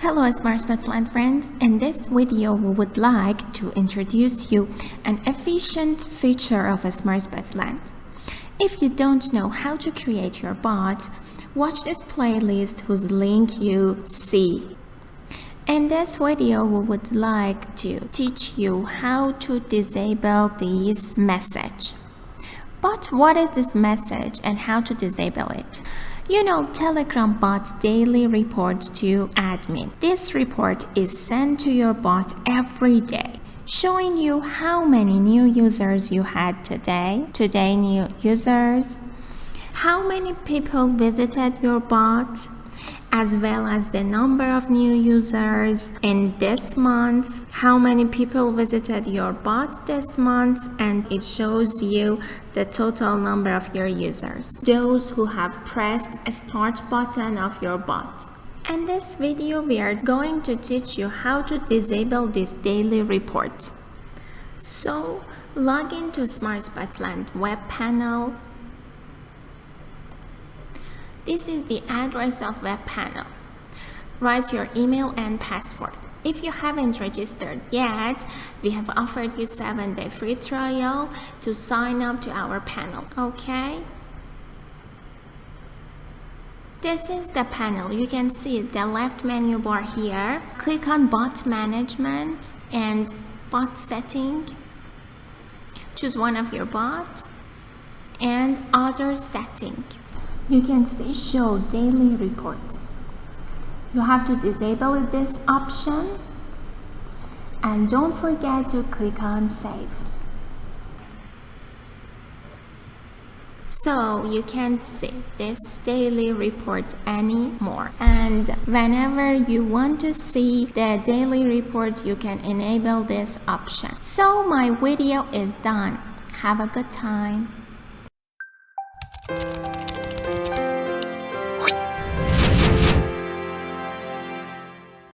Hello SmartBotsLand friends, in this video we would like to introduce you an efficient feature of SmartBotsLand. If you don't know how to create your bot, watch this playlist whose link you see. In this video we would like to teach you how to disable this message. But what is this message and how to disable it? You know, Telegram bot daily report to admin. This report is sent to your bot every day, showing you how many new users you had today, new users, how many people visited your bot, as well as the number of new users in this month, how many people visited your bot this month, and it shows you the total number of your users, those who have pressed a start button of your bot. In this video we are going to teach you how to disable this daily report. So log into SmartBotsLand web panel. This is the address of web panel. Write your email and password. If you haven't registered yet, we have offered you 7-day free trial to sign up to our panel, okay? This is the panel. You can see the left menu bar here. Click on bot management and bot setting. Choose one of your bots and other setting. You can see show daily report. You have to disable this option and don't forget to click on save. So you can't see this daily report anymore, and whenever you want to see the daily report you can enable this option. So my video is done. Have a good time.